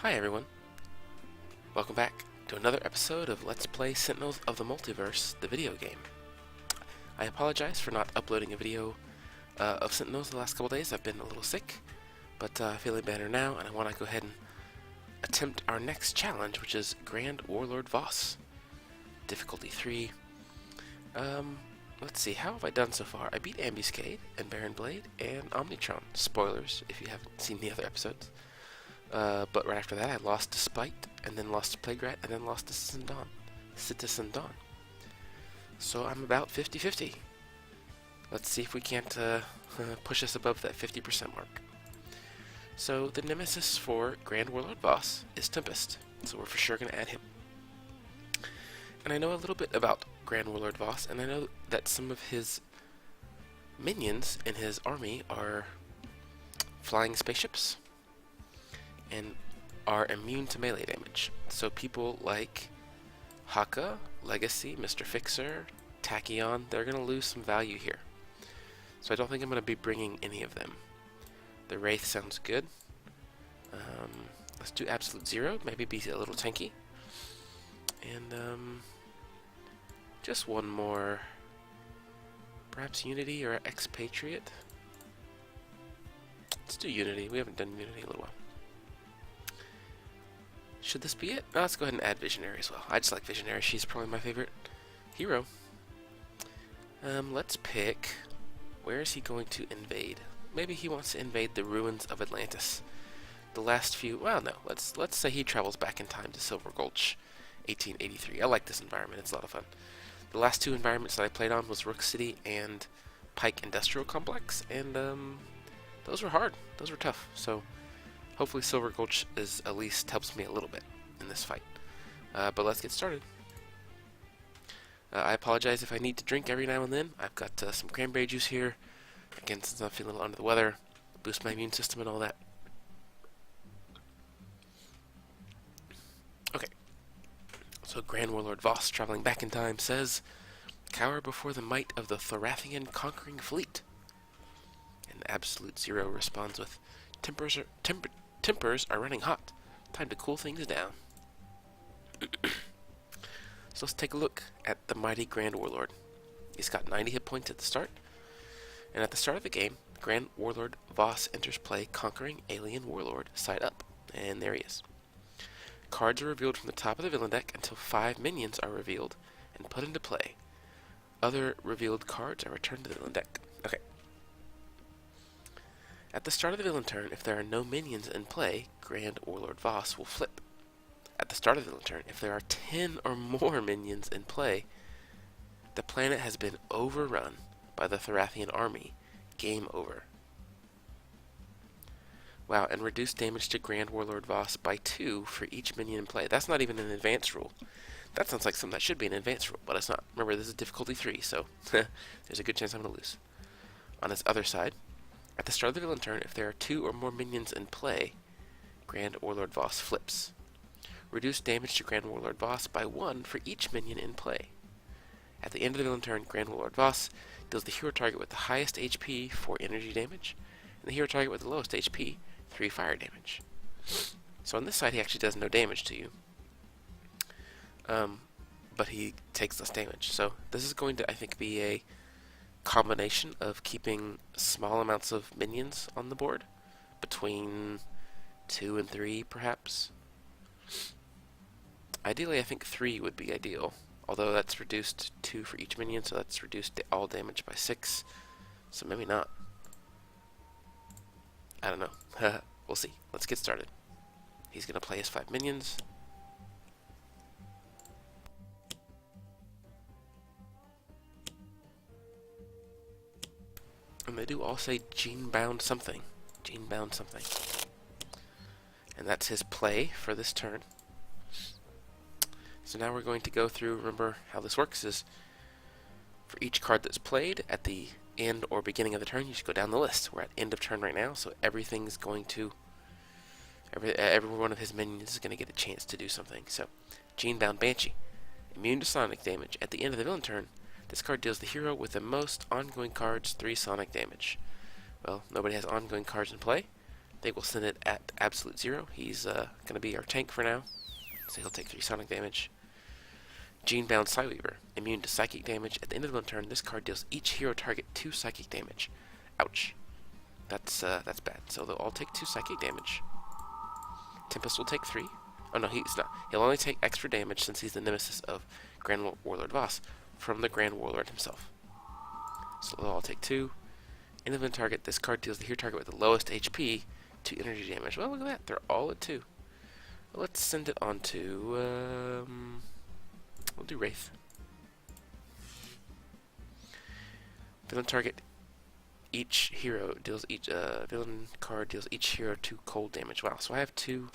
Hi everyone, welcome back to another episode of Let's Play Sentinels of the Multiverse, the video game. I apologize for not uploading a video of Sentinels the last couple days. I've been a little sick, but feeling better now, and I want to go ahead and attempt our next challenge, which is Grand Warlord Voss. Difficulty 3. Let's see, how have I done so far? I beat Ambuscade and Baron Blade and Omnitron. Spoilers if you haven't seen the other episodes. But right after that, I lost to Spite, and then lost to Plague Rat, and then lost to Citizen Dawn. So I'm about 50-50. Let's see if we can't push us above that 50% mark. So the nemesis for Grand Warlord Voss is Tempest, so we're for sure going to add him. And I know a little bit about Grand Warlord Voss, and I know that some of his minions in his army are flying spaceships and are immune to melee damage. So people like Haka, Legacy, Mr. Fixer, Tachyon, they're going to lose some value here. So I don't think I'm going to be bringing any of them. The Wraith sounds good. Let's do Absolute Zero, maybe be a little tanky. And just one more. Perhaps Unity or Expatriate. Let's do Unity. We haven't done Unity in a little while. Should this be it? Oh, let's go ahead and add Visionary as well. I just like Visionary. She's probably my favorite hero. Let's pick... Where is he going to invade? Maybe he wants to invade the ruins of Atlantis. The last few... Well, no. Let's say he travels back in time to Silver Gulch, 1883. I like this environment. It's a lot of fun. The last two environments that I played on was Rook City and Pike Industrial Complex, and those were hard. Those were tough. So... hopefully Silver Gulch at least helps me a little bit in this fight. But let's get started. I apologize if I need to drink every now and then. I've got some cranberry juice here. Again, since I'm feeling a little under the weather, boost my immune system and all that. Okay. So Grand Warlord Voss, traveling back in time, says, "Cower before the might of the Thorathian conquering fleet." And Absolute Zero responds with, Tempers are running hot. Time to cool things down. So let's take a look at the mighty Grand Warlord. He's got 90 hit points at the start. And at the start of the game, Grand Warlord Voss enters play conquering Alien Warlord side up. And there he is. Cards are revealed from the top of the villain deck until 5 minions are revealed and put into play. Other revealed cards are returned to the villain deck. Okay. At the start of the villain turn, if there are no minions in play, Grand Warlord Voss will flip. At the start of the villain turn, if there are 10 or more minions in play, the planet has been overrun by the Thorathian army. Game over. Wow, and reduce damage to Grand Warlord Voss by 2 for each minion in play. That's not even an advanced rule. That sounds like something that should be an advanced rule, but it's not. Remember, this is difficulty 3, so there's a good chance I'm going to lose. On its other side, at the start of the villain turn, if there are 2 or more minions in play, Grand Warlord Voss flips. Reduce damage to Grand Warlord Voss by 1 for each minion in play. At the end of the villain turn, Grand Warlord Voss deals the hero target with the highest HP 4 energy damage, and the hero target with the lowest HP 3 fire damage. So on this side, he actually does no damage to you, but he takes less damage. So this is going to, I think, be a combination of keeping small amounts of minions on the board, between 2 and 3 perhaps. Ideally, I think 3 would be ideal, although that's reduced 2 for each minion, so that's reduced all damage by 6, so maybe not. I don't know. We'll see. Let's get started. He's going to play his 5 minions. And they do all say gene-bound something. Gene-bound something. And that's his play for this turn. So now we're going to go through, remember how this works is, for each card that's played, at the end or beginning of the turn, you just go down the list. We're at end of turn right now, so everything's going to, every one of his minions is going to get a chance to do something. So, Gene-bound Banshee. Immune to sonic damage. At the end of the villain turn, this card deals the hero with the most ongoing cards 3 sonic damage. Well, nobody has ongoing cards in play. They will send it at absolute 0. He's going to be our tank for now, so he'll take 3 sonic damage. Gene-bound Psyweaver, immune to psychic damage. At the end of the turn, this card deals each hero target 2 psychic damage. Ouch. That's bad. So they'll all take 2 psychic damage. Tempest will take 3. Oh no, he's not. He'll only take extra damage since he's the nemesis of Grand Warlord Voss from the Grand Warlord himself. So they'll all take 2. End of the target, this card deals the hero target with the lowest HP 2 energy damage. Well, look at that. They're all at 2. Well, let's send it on to, we'll do Wraith. Villain target, each hero deals villain card deals each hero 2 cold damage. Wow, so I have 2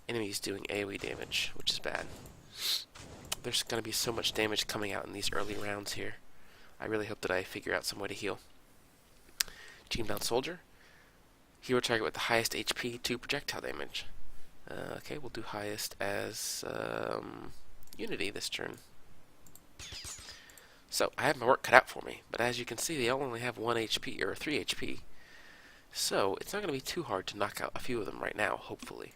enemies doing AoE damage, which is bad. There's going to be so much damage coming out in these early rounds here. I really hope that I figure out some way to heal. Gene-bound Soldier. Hero target with the highest HP, 2 projectile damage. Okay, we'll do highest as Unity this turn. So, I have my work cut out for me, but as you can see, they all only have 1 HP, or 3 HP. So, it's not going to be too hard to knock out a few of them right now, hopefully.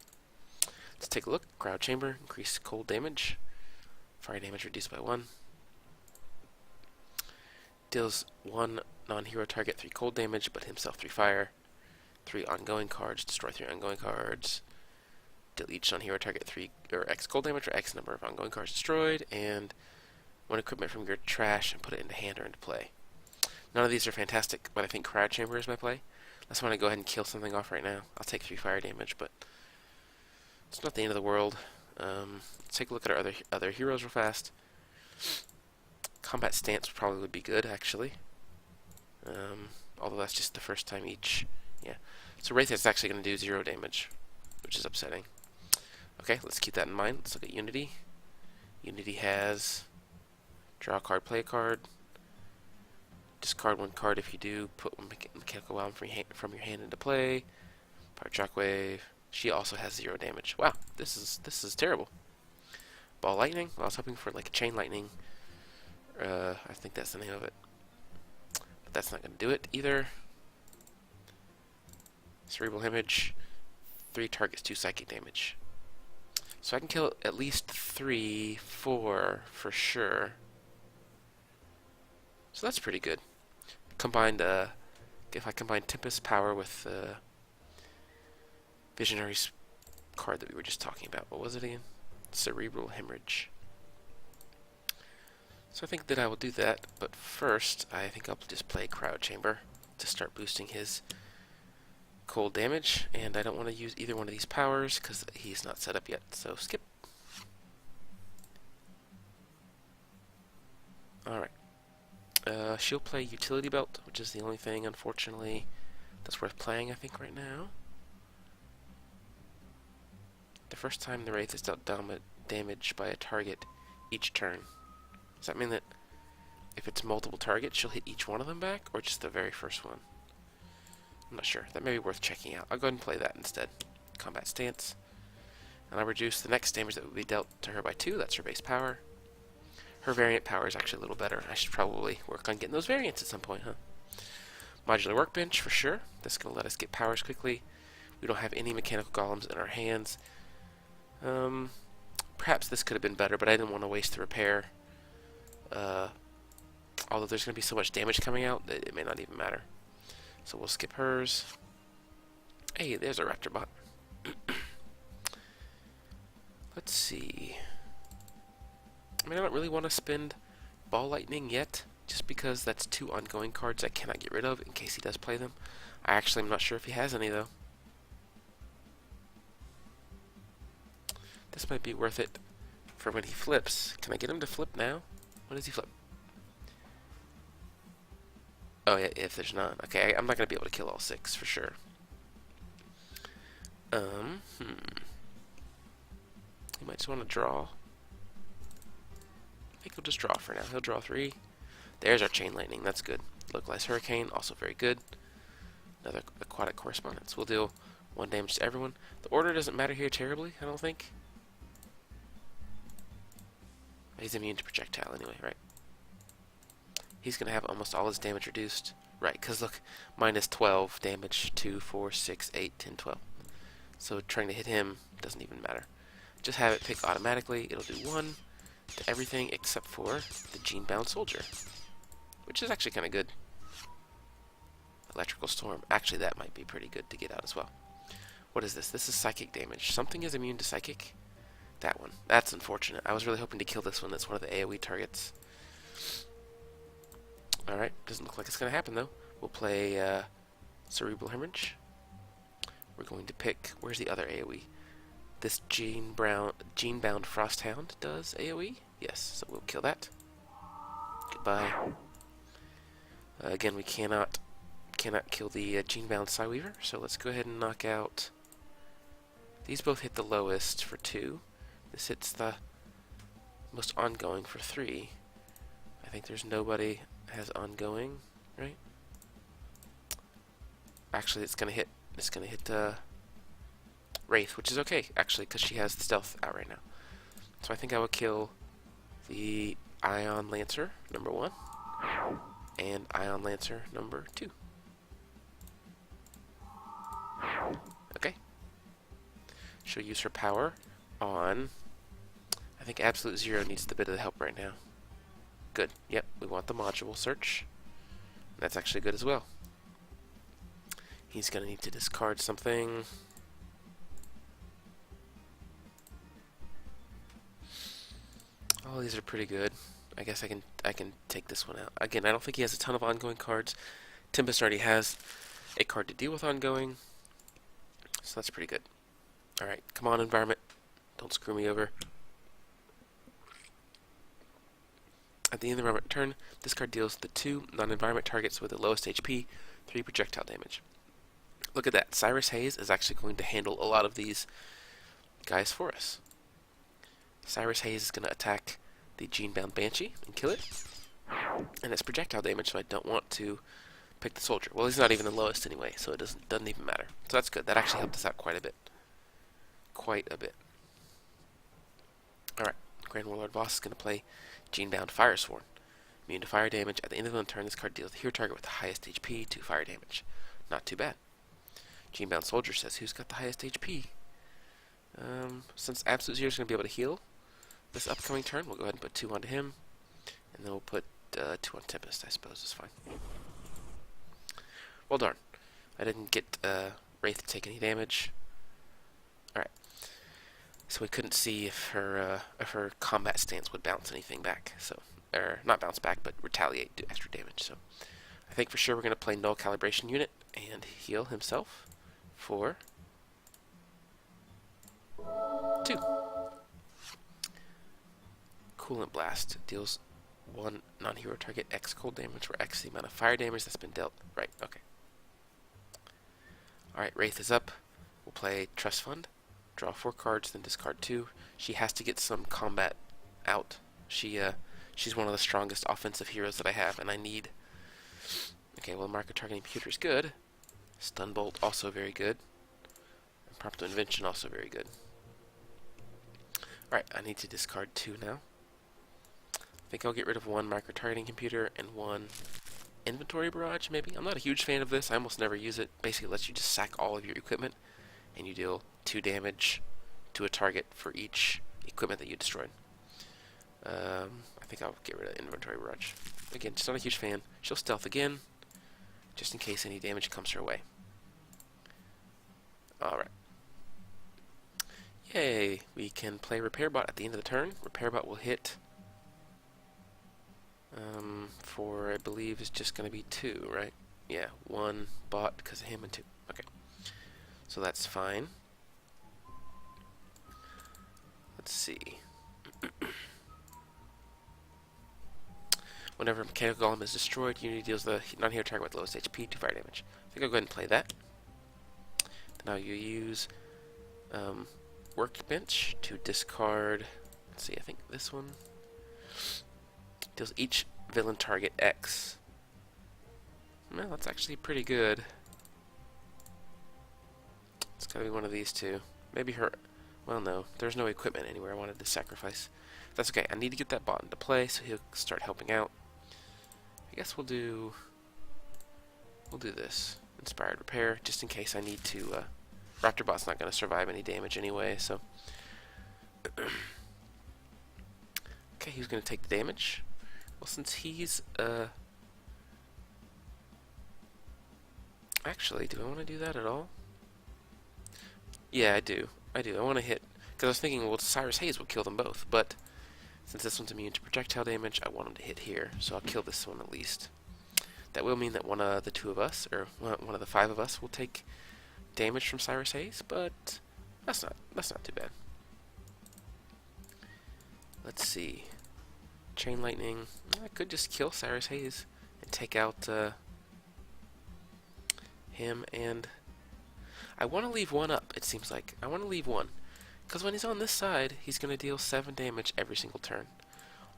Let's take a look. Crowd Chamber, increase cold damage. Fire damage reduced by 1. Deals 1 non-hero target 3 cold damage, but himself 3 fire. 3 ongoing cards, destroy 3 ongoing cards. Deal each non-hero target 3 or X cold damage or X number of ongoing cards destroyed, and 1 equipment from your trash and put it into hand or into play. None of these are fantastic, but I think Crowd Chamber is my play. Unless I want to go ahead and kill something off right now. I'll take 3 fire damage, but it's not the end of the world. Let's take a look at our other heroes real fast. Combat Stance probably would be good, actually. Although that's just the first time each. Yeah. So Wraith is actually going to do 0 damage, which is upsetting. Okay, let's keep that in mind. Let's look at Unity. Unity has draw a card, play a card. Discard 1 card if you do. Put 1 mechanical weapon from your hand into play. Power Shockwave. She also has 0 damage. Wow, this is terrible. Ball Lightning. Well, I was hoping for like a Chain Lightning. I think that's the name of it. But that's not going to do it either. Cerebral Hemorrhage. 3 targets, 2 psychic damage. So I can kill at least 3, 4 for sure. So that's pretty good. Combined, if I combine Tempest Power with Visionary's card that we were just talking about. What was it again? Cerebral Hemorrhage. So I think that I will do that, but first I think I'll just play Crowd Chamber to start boosting his cold damage, and I don't want to use either one of these powers because he's not set up yet, so skip. Alright. She'll play Utility Belt, which is the only thing, unfortunately, that's worth playing, I think, right now. The first time the Wraith is dealt damage by a target each turn. Does that mean that if it's multiple targets, she'll hit each one of them back, or just the very first one? I'm not sure. That may be worth checking out. I'll go ahead and play that instead. Combat Stance. And I'll reduce the next damage that will be dealt to her by 2. That's her base power. Her variant power is actually a little better. I should probably work on getting those variants at some point, huh? Modular Workbench, for sure. That's going to let us get powers quickly. We don't have any mechanical golems in our hands. Perhaps this could have been better, but I didn't want to waste the repair. Although there's going to be so much damage coming out that it may not even matter. So we'll skip hers. Hey, there's a Raptor bot. Let's see. I mean, I don't really want to spend Ball Lightning yet, just because that's 2 ongoing cards I cannot get rid of in case he does play them. I actually am not sure if he has any, though. This might be worth it for when he flips. Can I get him to flip now? When does he flip? Oh, yeah, if there's none. Okay, I'm not going to be able to kill all 6, for sure. He might just want to draw. I think he'll just draw for now. He'll draw 3. There's our Chain Lightning. That's good. Localized Hurricane, also very good. Another Aquatic Correspondence. We'll deal 1 damage to everyone. The order doesn't matter here terribly, I don't think. He's immune to projectile anyway, right? He's going to have almost all his damage reduced. Right, because look, minus 12 damage, 2, 4, 6, 8, 10, 12. So trying to hit him doesn't even matter. Just have it pick automatically. It'll do 1 to everything except for the gene-bound soldier, which is actually kind of good. Electrical storm. Actually, that might be pretty good to get out as well. What is this? This is psychic damage. Something is immune to psychic. That one. That's unfortunate. I was really hoping to kill this one. That's one of the AoE targets. Alright, doesn't look like it's going to happen though. We'll play Cerebral Hemorrhage. We're going to pick... Where's the other AoE? This gene-bound Frosthound does AoE? Yes, so we'll kill that. Goodbye. Again, we cannot kill the gene-bound Psyweaver, so let's go ahead and knock out... These both hit the lowest for 2. This hits the most ongoing for 3. I think there's nobody has ongoing, right? Actually, it's gonna hit Wraith, which is okay, actually, because she has the stealth out right now. So I think I would kill the Ion Lancer, number 1, and Ion Lancer, number 2. Okay. She'll use her power on... I think Absolute Zero needs the bit of the help right now. Good. Yep, we want the module search. That's actually good as well. He's gonna need to discard something. All these are pretty good. I guess I can take this one out. Again, I don't think he has a ton of ongoing cards. Tempest already has a card to deal with ongoing, so that's pretty good. Alright, come on, environment. Don't screw me over. At the end of the environment turn, this card deals the 2 non-environment targets with the lowest HP, 3 projectile damage. Look at that. Cyrus Hayes is actually going to handle a lot of these guys for us. Cyrus Hayes is going to attack the Gene-bound Banshee and kill it. And it's projectile damage, so I don't want to pick the soldier. Well, he's not even the lowest anyway, so it doesn't even matter. So that's good. That actually helped us out quite a bit. Quite a bit. Alright. Grand Warlord Voss is going to play Gene-bound Firesworn. Immune to fire damage. At the end of the turn, this card deals the hero target with the highest HP, 2 fire damage. Not too bad. Gene-bound Soldier says, who's got the highest HP? Since Absolute Zero is going to be able to heal this upcoming turn, we'll go ahead and put 2 onto him. And then we'll put 2 on Tempest, I suppose. It's fine. Well, darn. I didn't get Wraith to take any damage. Alright. So we couldn't see if her combat stance would bounce anything back. So, or not bounce back, but retaliate, do extra damage. So, I think for sure we're going to play Null Calibration Unit and heal himself for 2. Coolant Blast deals 1 non-hero target X cold damage, where X the amount of fire damage that's been dealt. Right. Okay. All right. Wraith is up. We'll play Trust Fund. Draw 4 cards, then discard 2. She has to get some combat out. She's one of the strongest offensive heroes that I have, and I need... Okay, well, marker targeting computer is good. Stun Bolt, also very good. And Prompt Invention, also very good. Alright, I need to discard 2 now. I think I'll get rid of 1 marker targeting computer and 1 inventory barrage, maybe. I'm not a huge fan of this. I almost never use it. Basically, it lets you just sack all of your equipment, and you deal 2 damage to a target for each equipment that you destroyed. I think I'll get rid of inventory barrage. Again, just not a huge fan. She'll stealth again, just in case any damage comes her way. Alright. Yay! We can play Repair Bot at the end of the turn. Repair Bot will hit for, I believe, is just going to be 2, right? Yeah, 1 bot because of him and 2. Okay. So that's fine. Let's see. Whenever a mechanical golem is destroyed, Unity deals the non-hero target with lowest HP, 2 fire damage. I think I'll go ahead and play that. Now you use Workbench to discard... Let's see, I think this one deals each villain target X. Well, that's actually pretty good. It's gotta be one of these 2. Maybe her... Well, no. There's no equipment anywhere I wanted to sacrifice. That's okay. I need to get that bot into play so he'll start helping out. I guess we'll do we'll do this. Inspired Repair, just in case I need to. Raptorbot's not going to survive any damage anyway, so. Okay, he's going to take the damage. Well, since he's, actually, do I want to do that at all? Yeah, I do. I want to hit, because I was thinking, well, Cyrus Hayes will kill them both, but since this one's immune to projectile damage, I want him to hit here, so I'll kill this one at least. That will mean that one of the two of us, or one of the five of us, will take damage from Cyrus Hayes, but that's not too bad. Let's see. Chain Lightning. I could just kill Cyrus Hayes and take out him, and I want to leave one up, it seems like. I want to leave one. Because when he's on this side, he's going to deal 7 damage every single turn.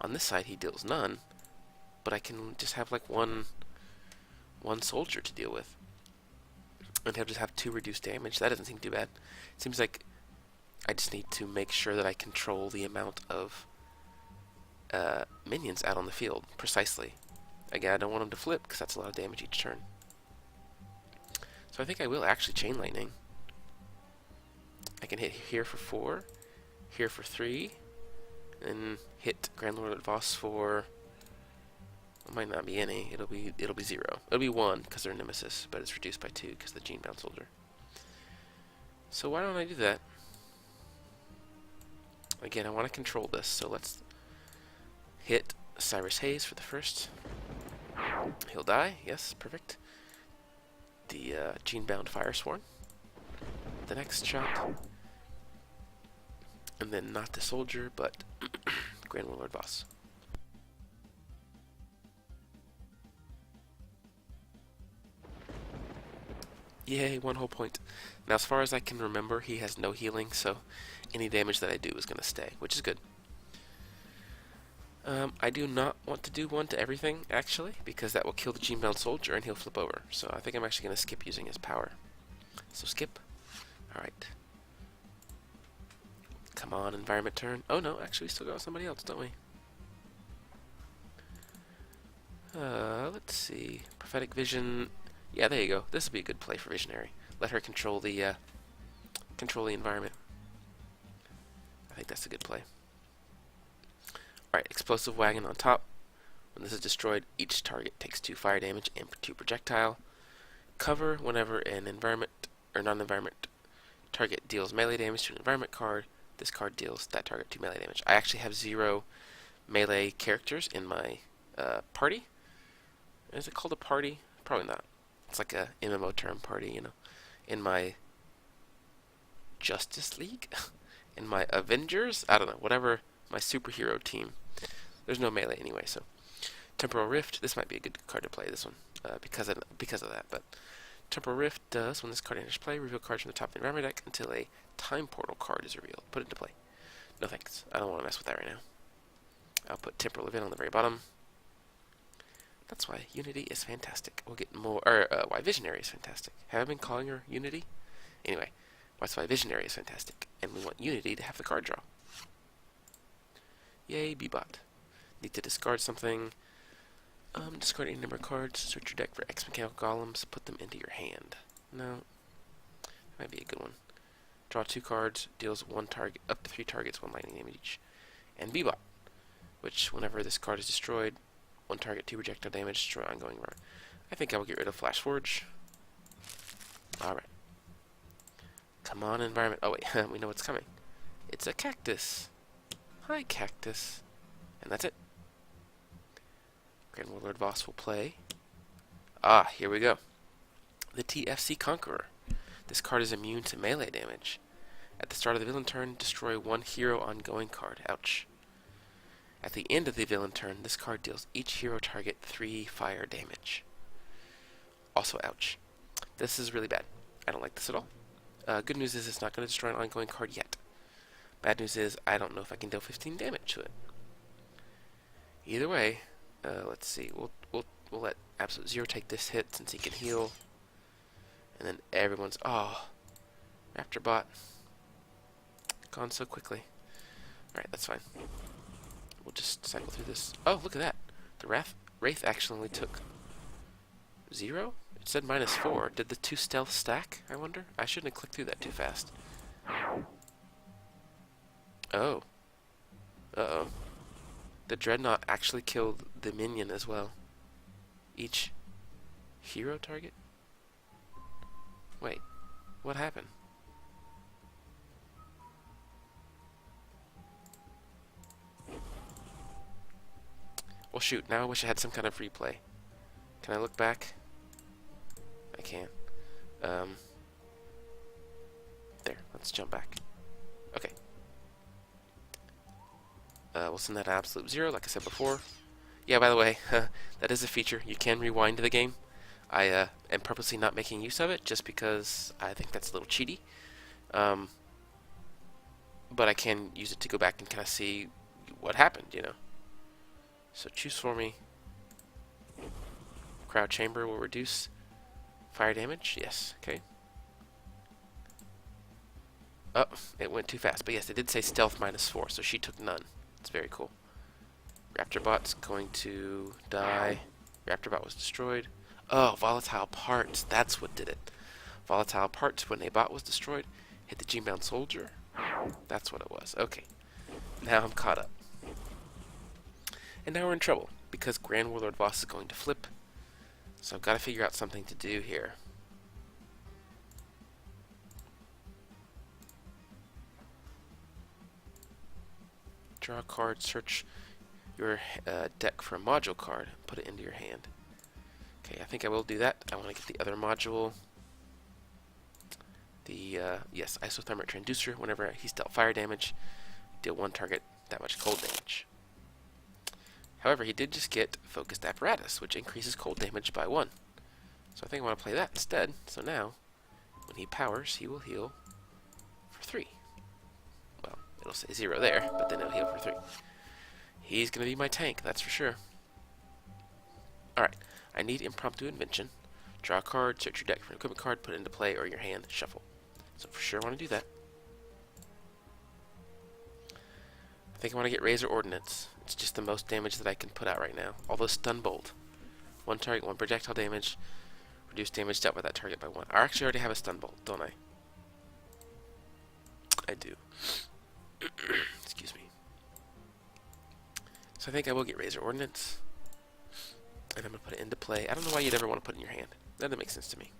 On this side, he deals none, but I can just have like one soldier to deal with. And he'll just have 2 reduced damage. That doesn't seem too bad. It seems like I just need to make sure that I control the amount of minions out on the field precisely. Again, I don't want him to flip because that's a lot of damage each turn. So I think I will actually Chain Lightning. I can hit here for 4, here for 3, and hit Warlord Voss for. It might not be any. It'll be 0. It'll be 1 because they're Nemesis, but it's reduced by 2 because the Gene Bound Soldier. So why don't I do that? Again, I want to control this, so let's hit Cyrus Hayes for the first. He'll die. Yes, perfect. The Gene Bound Fire Sworn. The next shot. And then not the soldier, but Warlord Voss. Yay, 1 whole point. Now, as far as I can remember, he has no healing, so any damage that I do is going to stay, which is good. I do not want to do 1 to everything, actually, because that will kill the Gene Bound Soldier and he'll flip over. So I think I'm actually going to skip using his power. So skip. Alright. Come on, environment turn. Oh no, actually we still got somebody else, don't we? Let's see. Prophetic Vision. Yeah, there you go. This would be a good play for Visionary. Let her control the environment. I think that's a good play. Alright, Explosive Wagon on top. When this is destroyed, each target takes 2 fire damage and 2 projectile. Cover whenever an environment or non-environment target deals melee damage to an environment card. This card deals that target 2 melee damage. I actually have 0 melee characters in my party. Is it called a party? Probably not. It's like a MMO term, party, you know. In my Justice League? In my Avengers? I don't know, whatever. My superhero team. There's no melee anyway, so. Temporal Rift, this might be a good card to play, this one, because of that, but Temporal Rift does, when this card enters play, reveal cards from the top of the environment deck until a Time Portal card is revealed. Put it into play. No thanks. I don't want to mess with that right now. I'll put Temporal Event on the very bottom. That's why Unity is fantastic. We'll get more, why Visionary is fantastic. Have I been calling her Unity? Anyway, that's why Visionary is fantastic, and we want Unity to have the card draw. Yay, B-Bot. Need to discard something. Discard any number of cards. Search your deck for X Mechanical Golems. Put them into your hand. No. That might be a good one. Draw 2 cards. Deals 1 target, up to 3 targets, 1 lightning damage each. And B-Bot, which, whenever this card is destroyed, 1 target, 2 projectile damage, destroy ongoing run. I think I will get rid of Flash Forge. Alright. Come on, environment. Oh, wait. We know what's coming. It's a cactus. Hi, cactus. And that's it. Warlord Voss will play. Ah, here we go. The TFC Conqueror. This card is immune to melee damage. At the start of the villain turn, destroy 1 hero ongoing card. Ouch. At the end of the villain turn, this card deals each hero target 3 fire damage. Also ouch. This is really bad. I don't like this at all. Good news is it's not going to destroy an ongoing card yet. Bad news is I don't know if I can deal 15 damage to it. Either way, let's see. We'll let Absolute Zero take this hit since he can heal, and then everyone's Raptorbot gone so quickly. All right, that's fine. We'll just cycle through this. Oh, look at that! The Wraith actually only took 0. It said -4. Did the 2 stealth stack, I wonder? I shouldn't have clicked through that too fast. Oh. Uh-oh. The Dreadnought actually killed the minion as well. Each hero target? Wait, what happened? Well, shoot, now I wish I had some kind of replay. Can I look back? I can. There, let's jump back. Okay. We'll send that to absolute 0, like I said before. Yeah, by the way, that is a feature. You can rewind the game. I am purposely not making use of it, just because I think that's a little cheaty. But I can use it to go back and kind of see what happened, you know. So choose for me. Crowd chamber will reduce fire damage. Yes, okay. Oh, it went too fast. But yes, it did say stealth -4, so she took none. It's very cool. Raptorbot's going to die. Raptorbot was destroyed. Oh, volatile parts. That's what did it. Volatile parts, when a bot was destroyed, hit the G-bound soldier. That's what it was. Okay. Now I'm caught up. And now we're in trouble, because Grand Warlord Voss is going to flip. So I've got to figure out something to do here. Draw a card, search your deck for a module card, put it into your hand. Okay, I think I will do that. I want to get the other module. The, yes, isothermic transducer. Whenever he's dealt fire damage, deal 1 target that much cold damage. However, he did just get focused apparatus, which increases cold damage by 1. So I think I want to play that instead. So now, when he powers, he will heal for 3. Well, it'll say 0 there, but then it'll heal for 3. He's going to be my tank, that's for sure. Alright, I need impromptu invention. Draw a card, search your deck for an equipment card, put it into play, or your hand, shuffle. So for sure I want to do that. I think I want to get Razor Ordnance. It's just the most damage that I can put out right now. Although Stun Bolt. 1 target, 1 projectile damage. Reduce damage dealt by that target by 1. I actually already have a Stun Bolt, don't I? I do. Excuse me. So I think I will get Razor Ordnance. And I'm going to put it into play. I don't know why you'd ever want to put it in your hand. That doesn't make sense to me.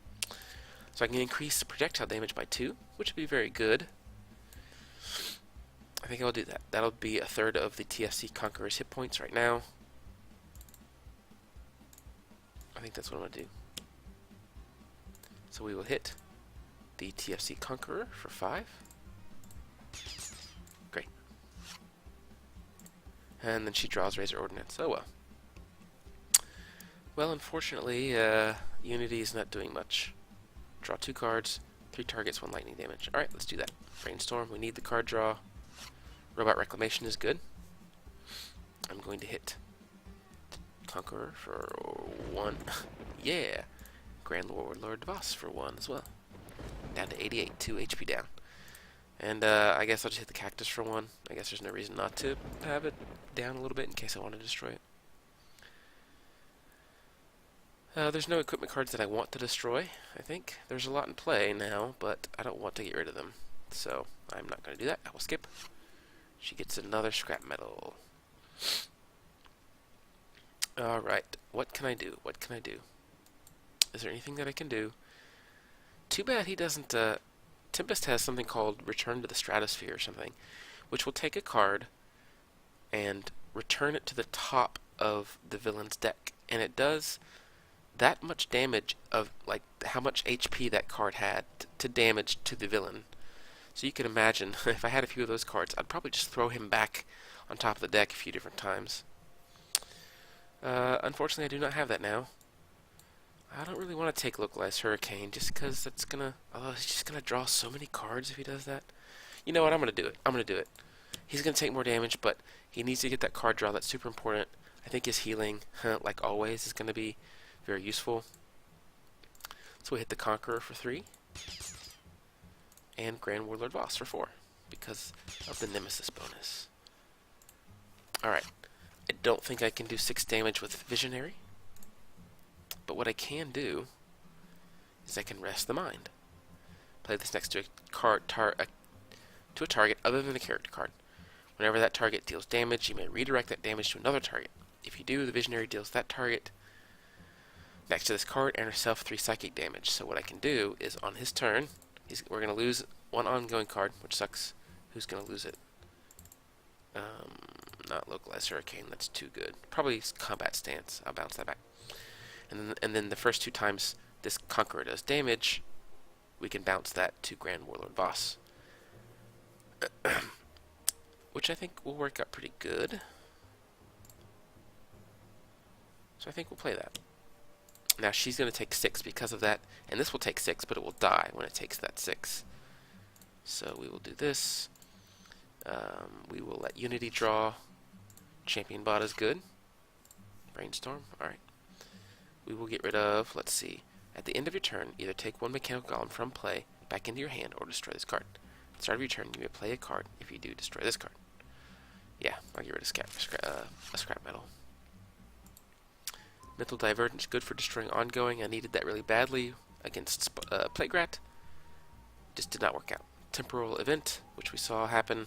So I can increase projectile damage by 2, which would be very good. I think I'll do that. That'll be 1/3 of the TFC Conqueror's hit points right now. I think that's what I'm going to do. So we will hit the TFC Conqueror for 5. Great. And then she draws Razor Ordnance. Oh well. Well, unfortunately, Unity is not doing much. Draw 2 cards, 3 targets, 1 lightning damage. Alright, let's do that. Brainstorm, we need the card draw. Robot Reclamation is good. I'm going to hit Conqueror for 1. Yeah! Grand Warlord Voss for 1 as well. Down to 88, 2 HP down. And I guess I'll just hit the Cactus for 1. I guess there's no reason not to have it down a little bit in case I want to destroy it. There's no equipment cards that I want to destroy, I think. There's a lot in play now, but I don't want to get rid of them. So, I'm not going to do that. I will skip. She gets another scrap metal. Alright, what can I do? What can I do? Is there anything that I can do? Too bad he doesn't, Tempest has something called Return to the Stratosphere or something, which will take a card and return it to the top of the villain's deck. And it does that much damage of, like, how much HP that card had to damage to the villain. So you can imagine, if I had a few of those cards, I'd probably just throw him back on top of the deck a few different times. Unfortunately, I do not have that now. I don't really want to take Localized Hurricane, just because that's gonna... Although he's just gonna draw so many cards if he does that. You know what, I'm gonna do it. I'm gonna do it. He's gonna take more damage, but he needs to get that card draw. That's super important. I think his healing, like always, is gonna be very useful. So we hit the Conqueror for 3. And Grand Warlord Voss for 4. Because of the Nemesis bonus. Alright. I don't think I can do 6 damage with Visionary. But what I can do is I can rest the mind. Play this next to a target other than the character card. Whenever that target deals damage, you may redirect that damage to another target. If you do, the visionary deals that target next to this card and herself 3 psychic damage. So what I can do is on his turn, we're going to lose one ongoing card, which sucks. Who's going to lose it? Not Localized Hurricane, that's too good. Probably Combat Stance, I'll bounce that back. And then the first 2 times this Conqueror does damage, we can bounce that to Grand Warlord Voss. Which I think will work out pretty good. So I think we'll play that. Now she's going to take 6 because of that, and this will take 6, but it will die when it takes that 6. So we will do this. We will let Unity draw. Champion bot is good. Brainstorm, alright. We will get rid of, let's see, at the end of your turn, either take 1 mechanical golem from play back into your hand or destroy this card. At the start of your turn, you may play a card. If you do, destroy this card. Yeah, I'll get rid of scrap metal. Mental Divergence, good for destroying ongoing. I needed that really badly against Plaguerat. Just did not work out. Temporal Event, which we saw happen.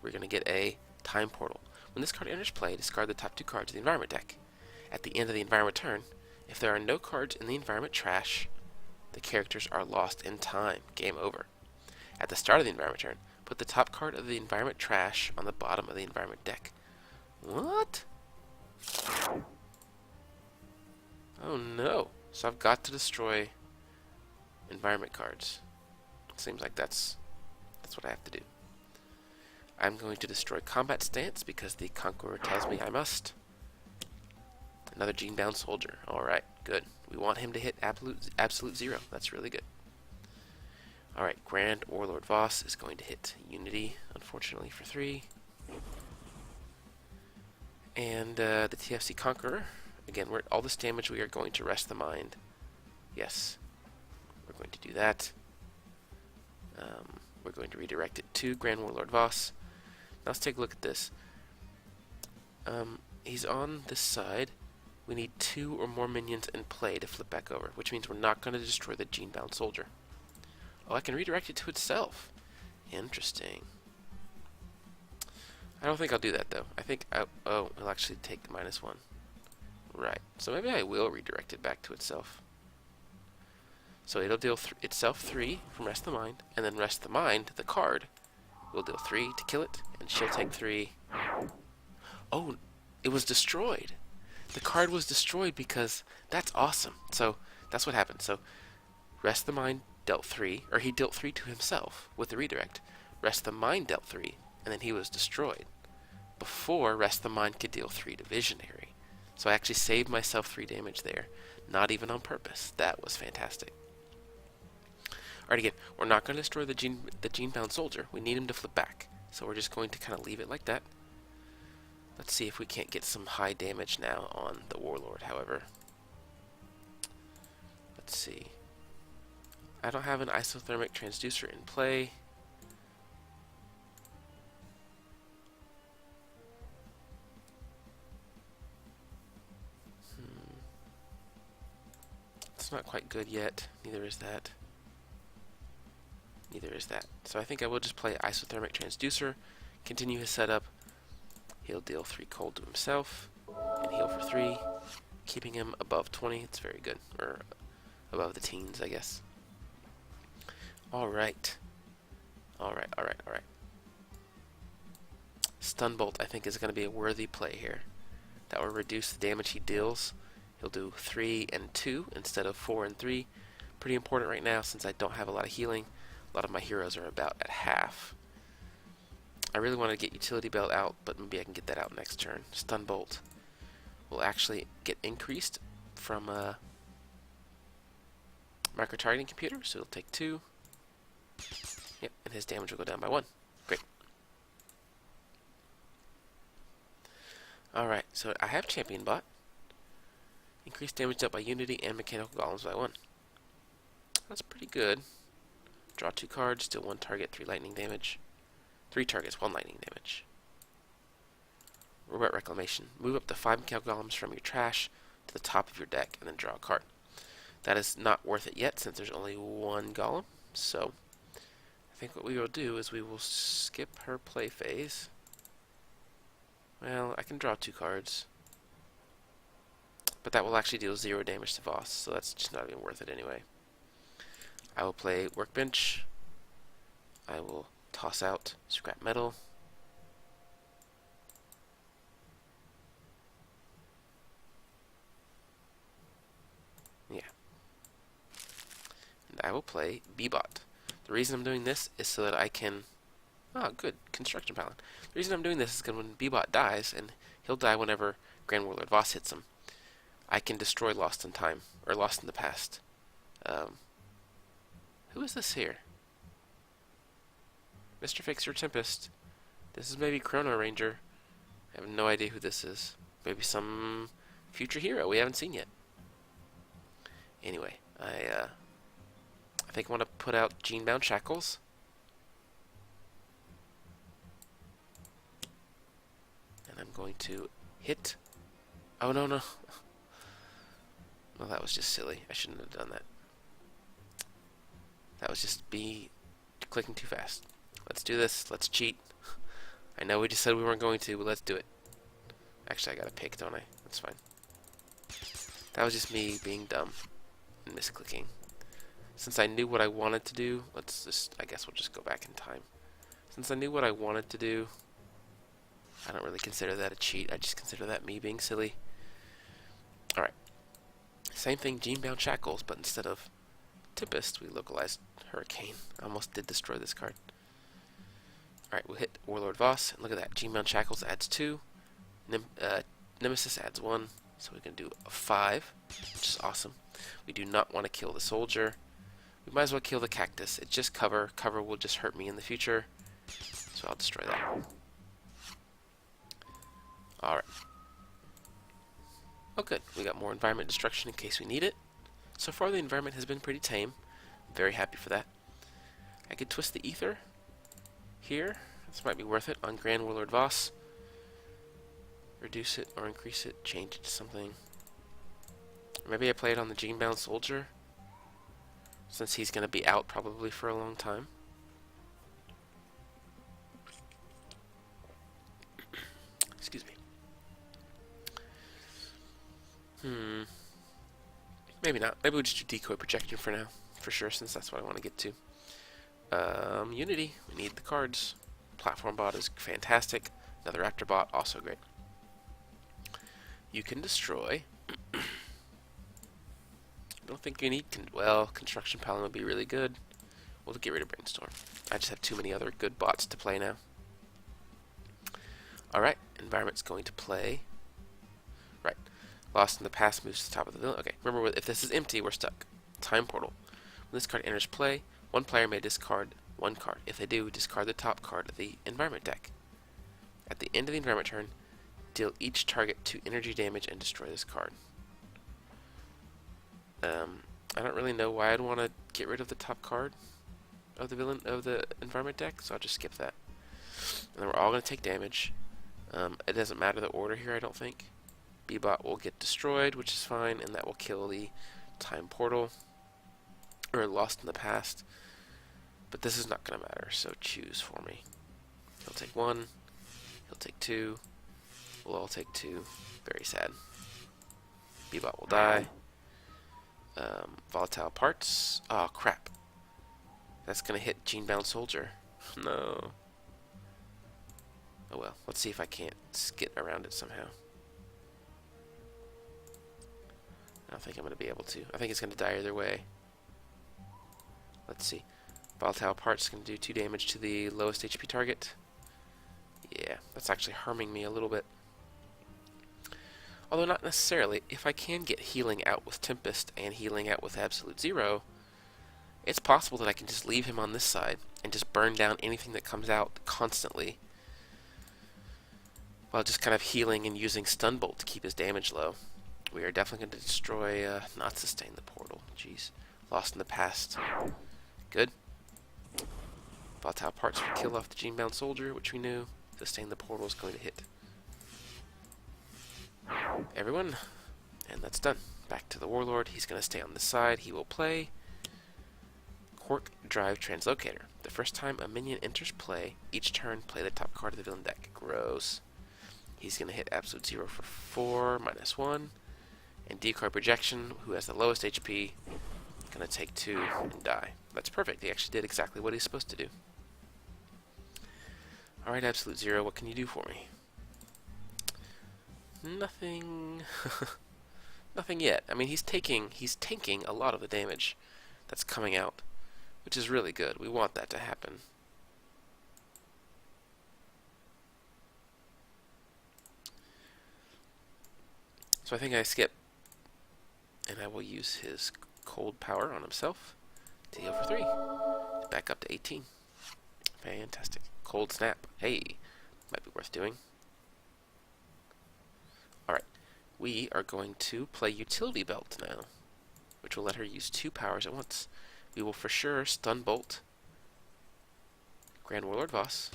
We're going to get a Time Portal. When this card enters play, discard the top 2 cards of the environment deck. At the end of the environment turn, if there are no cards in the environment trash, the characters are lost in time. Game over. At the start of the environment turn, put the top card of the environment trash on the bottom of the environment deck. What? Oh no. So I've got to destroy environment cards. Seems like that's what I have to do. I'm going to destroy Combat Stance because the Conqueror tells me I must. Another Gene-bound soldier. Alright, good. We want him to hit absolute 0. That's really good. Alright, Grand Warlord Voss is going to hit Unity, unfortunately, for 3. And the TFC Conqueror, again, all this damage, we are going to rest the mind. Yes, we're going to do that. We're going to redirect it to Grand Warlord Voss. Now let's take a look at this. He's on this side. We need 2 or more minions in play to flip back over, which means we're not going to destroy the Gene-bound soldier. Oh, I can redirect it to itself. Interesting. I don't think I'll do that, though. I think, it'll actually take the -1. Right. So maybe I will redirect it back to itself. So it'll deal itself 3 from Rest the Mind, and then Rest the Mind, the card, will deal 3 to kill it, and she'll take 3. Oh, it was destroyed. The card was destroyed because that's awesome. So that's what happened. So Rest the Mind dealt 3, or he dealt 3 to himself with the redirect. Rest the Mind dealt 3, and then he was destroyed before Rest the Mind could deal 3 to Visionary. So I actually saved myself 3 damage there, not even on purpose. That was fantastic. Alright, again, we're not going to destroy the Gene-bound soldier. We need him to flip back. So we're just going to kind of leave it like that. Let's see if we can't get some high damage now on the Warlord, however. Let's see. I don't have an isothermic transducer in play. It's not quite good yet. Neither is that. Neither is that. So I think I will just play isothermic transducer, continue his setup. He'll deal 3 cold to himself, and heal for 3, keeping him above 20. It's very good. Or above the teens, I guess. Alright. Alright. Stunbolt, I think, is going to be a worthy play here. That will reduce the damage he deals. He'll do 3 and 2 instead of 4 and 3. Pretty important right now since I don't have a lot of healing. A lot of my heroes are about at half. I really want to get Utility Belt out, but maybe I can get that out next turn. Stunbolt will actually get increased from micro-targeting computer, so it'll take 2. Yep, and his damage will go down by 1. Great. Alright, so I have Champion Bot. Increased damage dealt by Unity and Mechanical Golems by 1. That's pretty good. Draw 2 cards, deal 1 target, 3 lightning damage. 3 targets, 1 lightning damage. Robot Reclamation. Move up to 5 Mechanical Golems from your trash to the top of your deck and then draw a card. That is not worth it yet since there's only one golem. So I think what we will do is we will skip her play phase. Well, I can draw 2 cards. But that will actually deal 0 damage to Voss, so that's just not even worth it anyway. I will play Workbench. I will toss out Scrap Metal. Yeah. And I will play B-Bot. The reason I'm doing this is so that I can... Oh, good. Construction Paladin. The reason I'm doing this is because when B-Bot dies, and he'll die whenever Grand Warlord Voss hits him, I can destroy Lost in Time, or Lost in the Past. Who is this here? Mr. Fixer Tempest. This is maybe Chrono Ranger. I have no idea who this is. Maybe some future hero we haven't seen yet. Anyway, I think I want to put out Genebound Shackles. And I'm going to hit... Oh, no, no. Well, that was just silly. I shouldn't have done that. That was just me clicking too fast. Let's do this. Let's cheat. I know we just said we weren't going to, but let's do it. Actually, I gotta pick, don't I? That's fine. That was just me being dumb and misclicking. Since I knew what I wanted to do, let's just... I guess we'll just go back in time. Since I knew what I wanted to do, I don't really consider that a cheat. I just consider that me being silly. Alright. Same thing, Genebound Shackles, but instead of Tempest, we localized Hurricane. I almost did destroy this card. Alright, we'll hit Warlord Voss. And look at that. Genebound Shackles adds 2. Nemesis adds 1. So we can do a 5, which is awesome. We do not want to kill the soldier. We might as well kill the cactus. It's just cover. Cover will just hurt me in the future. So I'll destroy that. Alright. Oh good, we got more environment destruction in case we need it. So far the environment has been pretty tame. I'm very happy for that. I could twist the ether here. This might be worth it on Grand Warlord Voss. Reduce it or increase it, change it to something. Or maybe I play it on the Genebound Soldier, since he's going to be out probably for a long time. Excuse me. Maybe not. Maybe we'll just do decoy projection for now, for sure, since that's what I want to get to. Unity. We need the cards. Platform bot is fantastic. Another Raptor bot, also great. You can destroy. I don't think you need... well, Construction Paladin would be really good. We'll get rid of Brainstorm. I just have too many other good bots to play now. Alright, Environment's going to play... Right. Lost in the Past moves to the top of the villain. Okay, remember, if this is empty, we're stuck. Time Portal. When this card enters play, one player may discard one card. If they do, discard the top card of the environment deck. At the end of the environment turn, deal each target 2 energy damage and destroy this card. I don't really know why I'd want to get rid of the top card of the villain of the environment deck, so I'll just skip that. And then we're all going to take damage. It doesn't matter the order here, I don't think. B-Bot will get destroyed, which is fine, and that will kill the Time Portal, or Lost in the Past. But this is not going to matter, so choose for me. He'll take 1, he'll take 2, we'll all take 2. Very sad. B-Bot will die. Volatile Parts. Oh, crap. That's going to hit Genebound Soldier. No. Oh well, let's see if I can't skit around it somehow. I don't think I'm going to be able to. I think it's going to die either way. Let's see. Volatile Parts going to do 2 damage to the lowest HP target. Yeah, that's actually harming me a little bit. Although not necessarily. If I can get healing out with Tempest and healing out with Absolute Zero, it's possible that I can just leave him on this side and just burn down anything that comes out constantly, while just kind of healing and using Stun Bolt to keep his damage low. We are definitely going to destroy, not sustain the portal. Jeez. Lost in the Past. Good. Volatile Parts will kill off the Genebound Soldier, which we knew. Sustain the portal is going to hit everyone. And that's done. Back to the Warlord. He's going to stay on this side. He will play Quark Drive Translocator. The first time a minion enters play, each turn play the top card of the villain deck. Gross. He's going to hit Absolute 0 for 4, -1. And Decard Projection, who has the lowest HP, going to take 2 and die. That's perfect. He actually did exactly what he's supposed to do. Alright, Absolute 0, what can you do for me? Nothing. Nothing yet. I mean, he's tanking a lot of the damage that's coming out, which is really good. We want that to happen. So I think I skip, and I will use his cold power on himself to heal for 3. Back up to 18. Fantastic. Cold snap. Hey, might be worth doing. Alright, we are going to play Utility Belt now, which will let her use 2 powers at once. We will for sure Stun Bolt Grand Warlord Voss,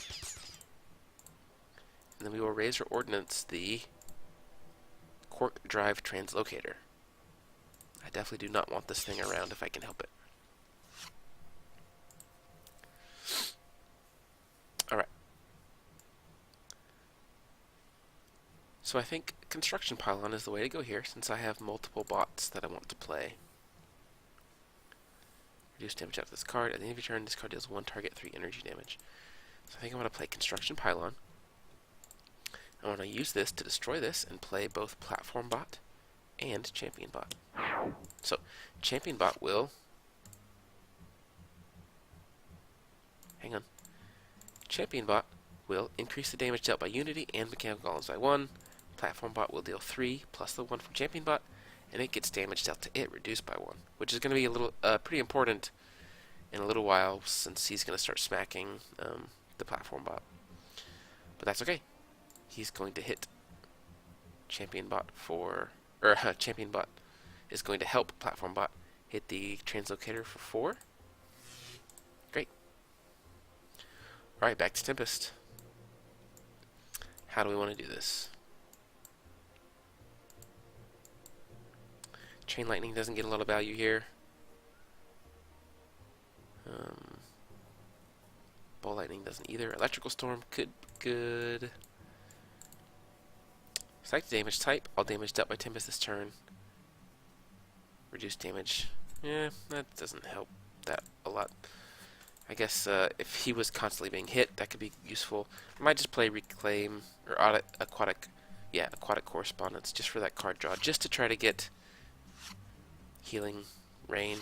and then we will raise her ordnance the Quark Drive Translocator. I definitely do not want this thing around if I can help it. Alright. So I think Construction Pylon is the way to go here, since I have multiple bots that I want to play. Reduce damage out of this card. At the end of your turn, this card deals 1 target 3 energy damage. So I think I want to play Construction Pylon. I want to use this to destroy this and play both Platform Bot and Champion Bot. So, Champion Bot will... Hang on. Champion Bot will increase the damage dealt by Unity and Mechanical Golems by 1. Platform Bot will deal 3 plus the 1 from Champion Bot, and it gets damage dealt to it reduced by 1, which is going to be a little pretty important in a little while, since he's going to start smacking the Platform Bot. But that's okay. He's going to hit Champion Bot for... Champion Bot is going to help Platform Bot hit the Translocator for 4. Great. Alright, back to Tempest. How do we want to do this? Chain Lightning doesn't get a lot of value here. Ball Lightning doesn't either. Electrical Storm could be good. Select damage type. All damage dealt by Tempest this turn. Reduce damage. Yeah, that doesn't help that a lot. I guess if he was constantly being hit, that could be useful. I might just play Reclaim or Aquatic Correspondence just for that card draw, just to try to get Healing Rain,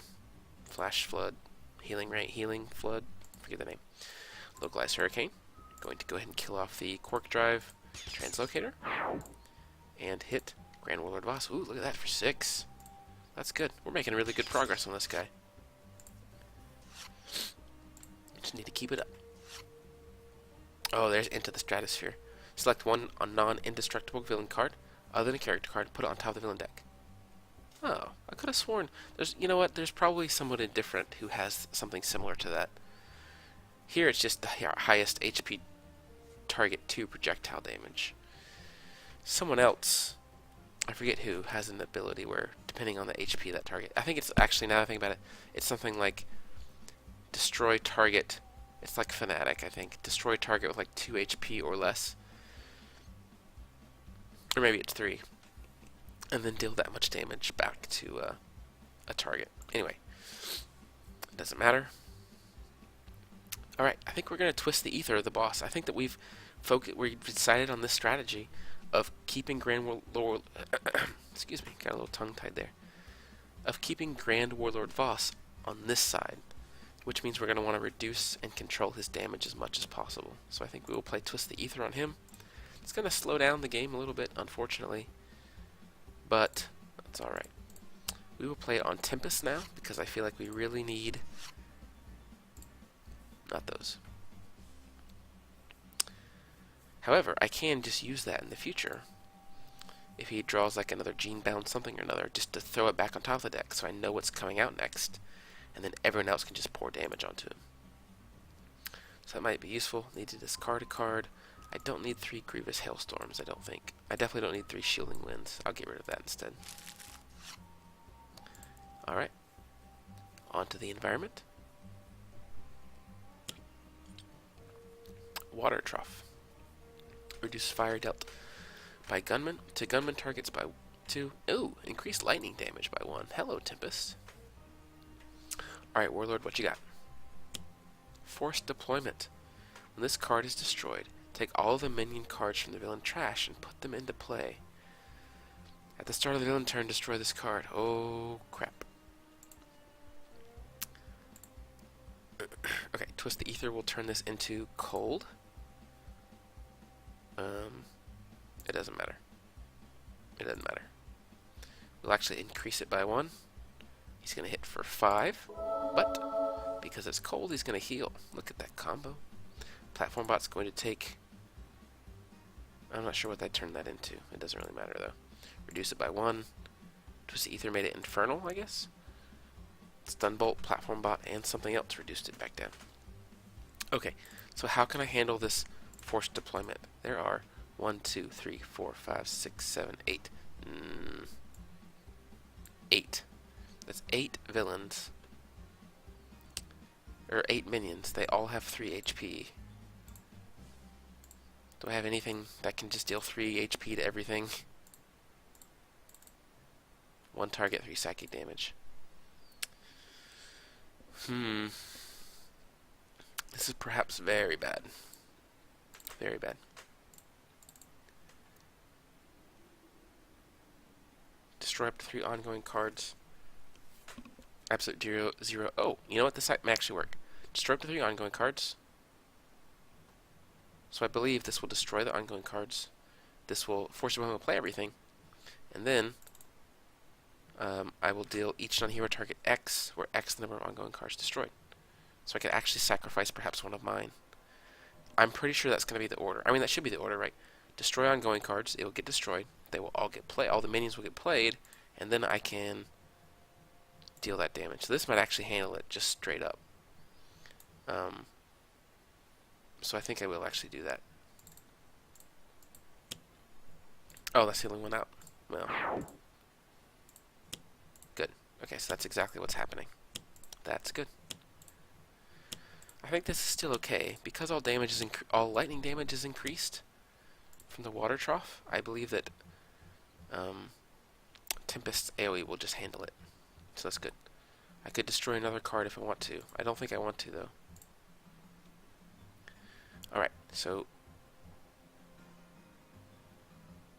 Flash Flood, Healing Rain, Healing Flood. Forget the name. Localized Hurricane. Going to go ahead and kill off the Quark Drive Translocator and hit Grand Warlord Voss. Ooh, look at that for 6. That's good. We're making really good progress on this guy. Just need to keep it up. Oh, there's Into the Stratosphere. Select one on non-indestructible villain card, other than a character card, put it on top of the villain deck. Oh, I could have sworn. You know what? There's probably someone different who has something similar to that. Here it's just the highest HP target 2 projectile damage. Someone else, I forget who, has an ability where, depending on the HP of that target, I think it's actually, now that I think about it, it's something like destroy target. It's like Fnatic, I think. Destroy target with like 2 HP or less. Or maybe it's 3. And then deal that much damage back to a target. Anyway, it doesn't matter. Alright, I think we're going to twist the ether of the boss. I think that we've decided on this strategy of keeping Grand Warlord... excuse me, got a little tongue-tied there. Of keeping Grand Warlord Voss on this side, which means we're going to want to reduce and control his damage as much as possible. So I think we will play Twist the Ether on him. It's going to slow down the game a little bit, unfortunately, but that's alright. We will play on Tempest now, because I feel like we really need... not those. However, I can just use that in the future if he draws like another Gene-bound something or another, just to throw it back on top of the deck so I know what's coming out next, and then everyone else can just pour damage onto him. So that might be useful. Need to discard a card. I don't need 3 Grievous Hailstorms, I don't think. I definitely don't need 3 Shielding Winds. I'll get rid of that instead. Alright, onto the environment. Water trough. Reduce fire dealt by gunmen to gunmen targets by 2. Ooh, increased lightning damage by 1. Hello, Tempest. Alright, Warlord, what you got? Forced deployment. When this card is destroyed, take all of the minion cards from the villain trash and put them into play. At the start of the villain turn, destroy this card. Oh, crap. Okay, Twist the Ether will turn this into cold. It doesn't matter. It doesn't matter. We'll actually increase it by 1. He's going to hit for 5, but because it's cold, he's going to heal. Look at that combo. Platform bot's going to take... I'm not sure what I turned that into. It doesn't really matter, though. Reduce it by 1. Twist the Ether made it infernal, I guess. Stun Bolt, Platform Bot, and something else reduced it back down. Okay, so how can I handle this forced deployment? There are 1, 2, 3, 4, 5, 6, 7, 8. 8. That's 8 villains. Or 8 minions. They all have 3 HP. Do I have anything that can just deal 3 HP to everything? 1 target, 3 psychic damage. This is perhaps very bad. Very bad. Destroy up to 3 ongoing cards. Absolute 0. Oh, you know what? This may actually work. Destroy up to 3 ongoing cards. So I believe this will destroy the ongoing cards. This will force your opponent to play everything. And then I will deal each non-hero target X, where X the number of ongoing cards destroyed. So I could actually sacrifice perhaps one of mine. I'm pretty sure that's going to be the order. I mean, that should be the order, right? Destroy ongoing cards. It will get destroyed. They will all get played. All the minions will get played. And then I can deal that damage. So this might actually handle it just straight up. So I think I will actually do that. Oh, that's the only one out. Well, good. Okay, so that's exactly what's happening. That's good. I think this is still okay because all lightning damage is increased from the water trough. I believe that Tempest's AoE will just handle it, so that's good. I could destroy another card if I want to. I don't think I want to though. All right, so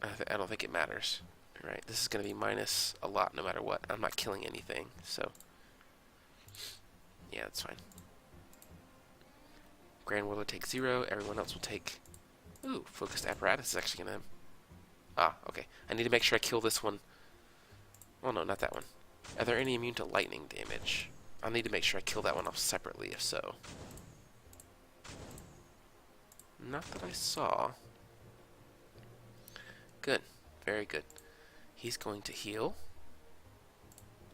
I don't think it matters. All right, this is going to be minus a lot no matter what. I'm not killing anything, so yeah, that's fine. Grand Warlord takes 0. Everyone else will take... Ooh, Focused Apparatus is actually going to... Ah, okay. I need to make sure I kill this one. Oh, no, not that one. Are there any immune to lightning damage? I'll need to make sure I kill that one off separately, if so. Not that I saw. Good. Very good. He's going to heal.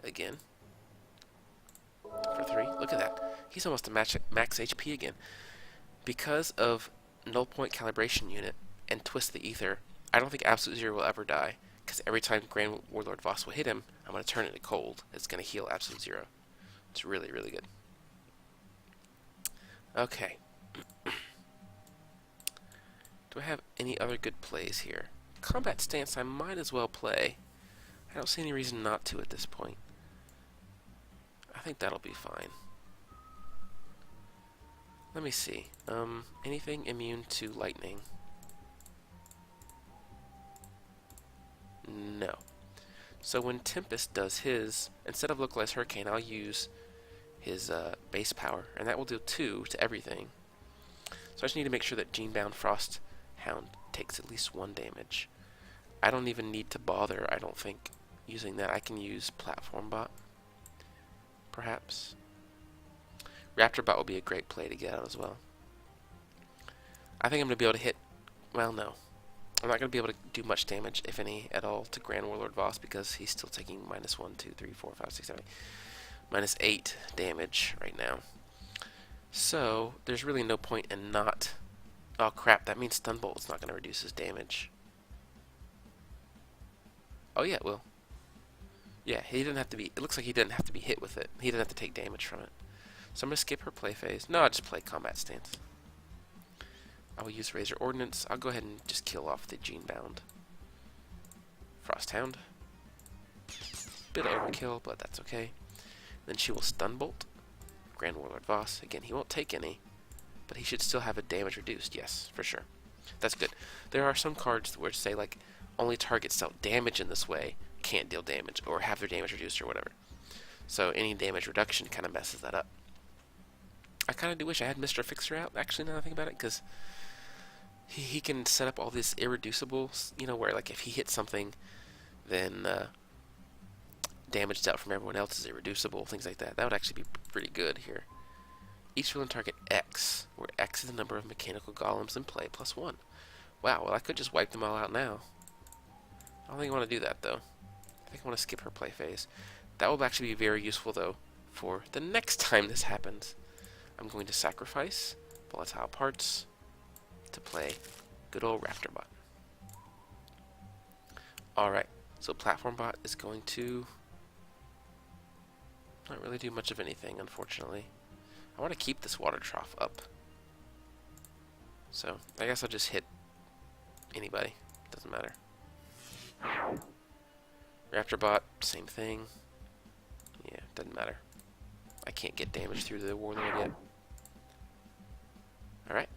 Again. For 3. Look at that. He's almost a max HP again. Because of Null Point Calibration Unit and Twist the Ether, I don't think Absolute Zero will ever die. Because every time Grand Warlord Voss will hit him, I'm going to turn it to cold. It's going to heal Absolute Zero. It's really, really good. Okay. Do I have any other good plays here? Combat Stance I might as well play. I don't see any reason not to at this point. I think that'll be fine. Let me see. Anything immune to lightning? No. So when Tempest does his, instead of Localized Hurricane, I'll use his base power, and that will do 2 to everything. So I just need to make sure that Genebound Frost Hound takes at least 1 damage. I don't even need to bother, I don't think, using that. I can use Platform Bot, perhaps. Raptor Bot will be a great play to get out as well. I think I'm going to be able to hit... Well, no. I'm not going to be able to do much damage, if any, at all, to Grand Warlord Voss because he's still taking minus 1, 2, 3, 4, 5, 6, 7, 8. Minus 8 damage right now. So, there's really no point in not... Oh, crap. That means Stun Bolt is not going to reduce his damage. Oh, yeah, it will. Yeah, he didn't have to be. It looks like he didn't have to be hit with it. He didn't have to take damage from it. So I'm gonna skip her play phase. No, I'll just play combat stance. I will use Razor Ordnance. I'll go ahead and just kill off the Genebound Frosthound. Bit of overkill, but that's okay. Then she will Stun Bolt Grand Warlord Voss. Again, he won't take any, but he should still have a damage reduced. Yes, for sure. That's good. There are some cards where say like only targets dealt damage in this way can't deal damage or have their damage reduced or whatever. So any damage reduction kind of messes that up. I kind of do wish I had Mr. Fixer out, actually, now that I think about it, because he can set up all this irreducibles, you know, where like if he hits something, then damage dealt from everyone else is irreducible, things like that. That would actually be pretty good here. Each villain target X, where X is the number of mechanical golems in play plus 1. Wow, well I could just wipe them all out now. I don't think I want to do that though. I think I want to skip her play phase. That will actually be very useful though for the next time this happens. I'm going to sacrifice volatile parts to play good old Raptor Bot. Alright, so Platform Bot is going to not really do much of anything, unfortunately. I want to keep this water trough up. So, I guess I'll just hit anybody. Doesn't matter. Raptor Bot, same thing. Yeah, doesn't matter. I can't get damage through the Warlord yet. Alright.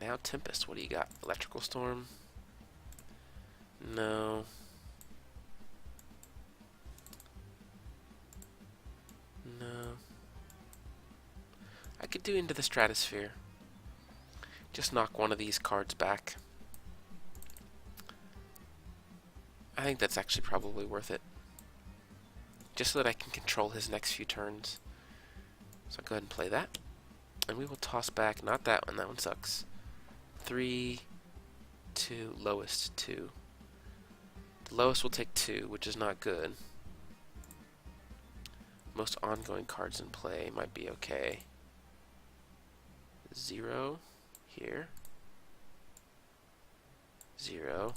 Now Tempest, what do you got? Electrical Storm? No. No. I could do Into the Stratosphere. Just knock one of these cards back. I think that's actually probably worth it. Just so that I can control his next few turns. So I'll go ahead and play that. And we will toss back, not that one sucks. 3, 2, lowest 2. The lowest will take 2, which is not good. Most ongoing cards in play might be okay. 0 here. 0.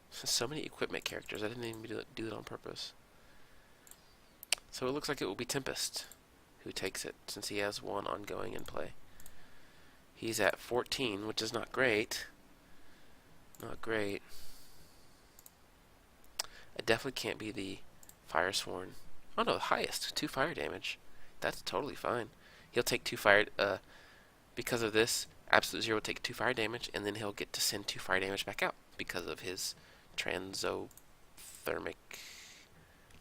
So many equipment characters, I didn't even do it on purpose. So it looks like it will be Tempest who takes it, since he has 1 ongoing in play. He's at 14, which is not great. Not great. I definitely can't be the Firesworn. Oh no, the highest. 2 fire damage. That's totally fine. He'll take 2 fire, because of this, Absolute Zero will take 2 fire damage, and then he'll get to send 2 fire damage back out because of his isothermic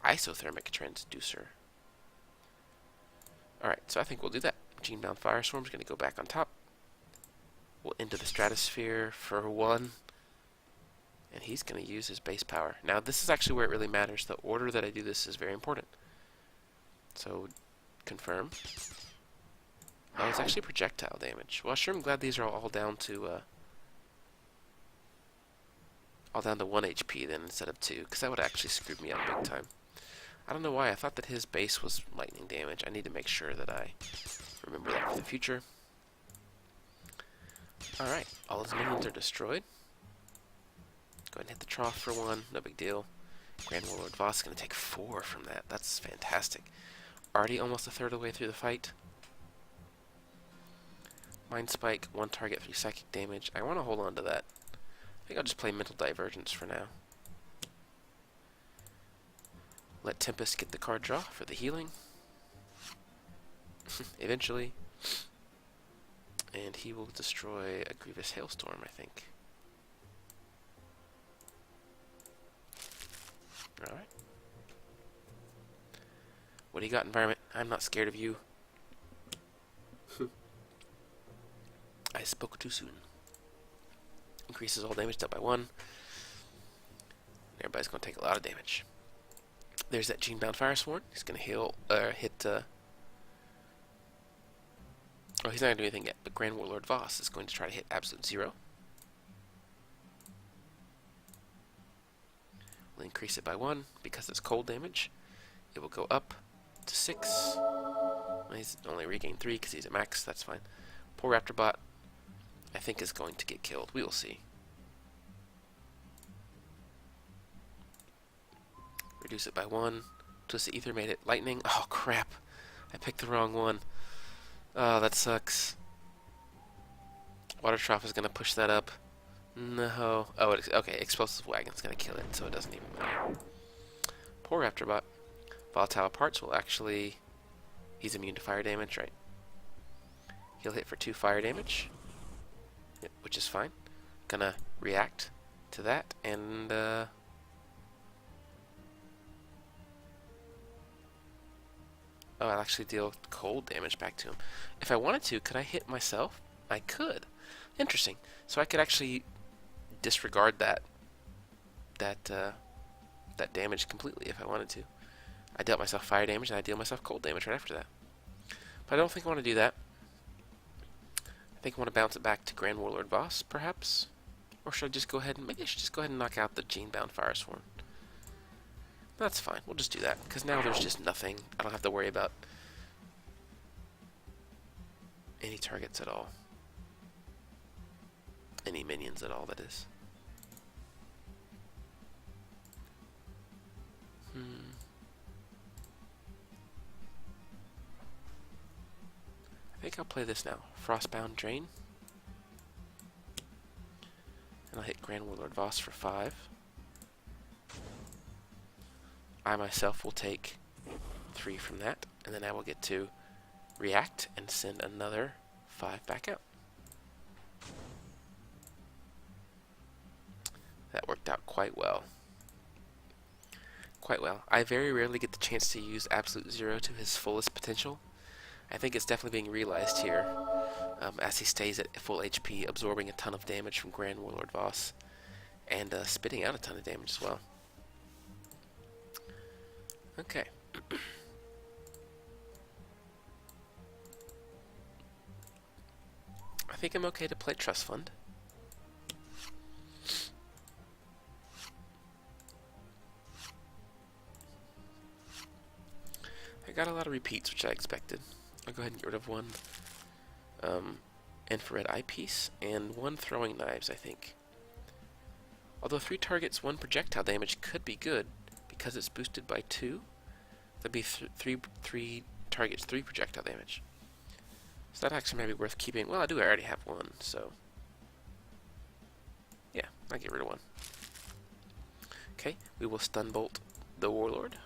transducer. Alright, so I think we'll do that. Genebound Firestorm is going to go back on top. We'll Into the Stratosphere for 1. And he's going to use his base power. Now, this is actually where it really matters. The order that I do this is very important. So, confirm. Oh, it's actually projectile damage. Well, sure, I'm glad these are all down to 1 HP then instead of 2, because that would actually screw me up big time. I don't know why. I thought that his base was lightning damage. I need to make sure that I remember that for the future. Alright, all his minions are destroyed. Go ahead and hit the trough for 1. No big deal. Grand Warlord Voss is going to take 4 from that. That's fantastic. Already almost a third of the way through the fight. Mind Spike, 1 target, 3 psychic damage. I want to hold on to that. I think I'll just play Mental Divergence for now. Let Tempest get the card draw for the healing. Eventually. And he will destroy a Grievous Hailstorm, I think. Alright. What do you got, Environment? I'm not scared of you. I spoke too soon. Increases all damage dealt by 1. Everybody's going to take a lot of damage. There's that Genebound Firesworn. He's going to hit... Oh, he's not going to do anything yet, but Grand Warlord Voss is going to try to hit Absolute Zero. We'll increase it by 1 because it's cold damage. It will go up to 6. Well, he's only regained 3 because he's at max. That's fine. Poor Raptor Bot, I think, is going to get killed. We will see. Reduce it by 1. Twisted Ether made it lightning. Oh, crap. I picked the wrong one. Oh, that sucks. Water Trough is going to push that up. No. Oh, okay. Explosive Wagon's going to kill it, so it doesn't even matter. Poor Raptorbot. Volatile Parts will actually... He's immune to fire damage, right? He'll hit for 2 fire damage. Yep, which is fine. Gonna react to that, and... Oh, I'll actually deal cold damage back to him. If I wanted to, could I hit myself? I could. Interesting. So I could actually disregard that damage completely if I wanted to. I dealt myself fire damage and I deal myself cold damage right after that. But I don't think I want to do that. I think I want to bounce it back to Grand Warlord Voss, perhaps? Or should I just go ahead and... Maybe I should just go ahead and knock out the Gene-bound Fire Swarm. That's fine. We'll just do that, because now there's just nothing. I don't have to worry about any targets at all. Any minions at all, that is. I think I'll play this now. Frostbound Drain. And I'll hit Grand Warlord Voss for 5. I myself will take 3 from that, and then I will get to react and send another 5 back out. That worked out quite well. Quite well. I very rarely get the chance to use Absolute Zero to his fullest potential. I think it's definitely being realized here, as he stays at full HP, absorbing a ton of damage from Grand Warlord Voss, and spitting out a ton of damage as well. Okay. I think I'm okay to play Trust Fund. I got a lot of repeats, which I expected. I'll go ahead and get rid of 1 infrared eyepiece and 1 throwing knives, I think. Although 3 targets, 1 projectile damage could be good because it's boosted by 2. That'd be 3 targets, 3 projectile damage. So that actually may be worth keeping. Well, I already have 1, so yeah, I'll get rid of 1. Okay, we will stun bolt the Warlord.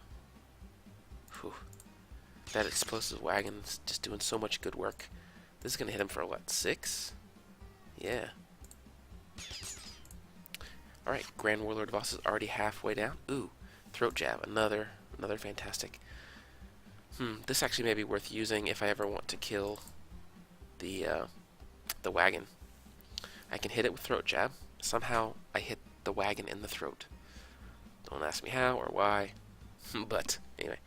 Whew. That explosive wagon's just doing so much good work. This is gonna hit him for what, 6? Yeah. Alright, Grand Warlord Voss is already halfway down. Ooh, throat jab, another fantastic. This actually may be worth using if I ever want to kill the wagon. I can hit it with throat jab. Somehow I hit the wagon in the throat. Don't ask me how or why, but anyway.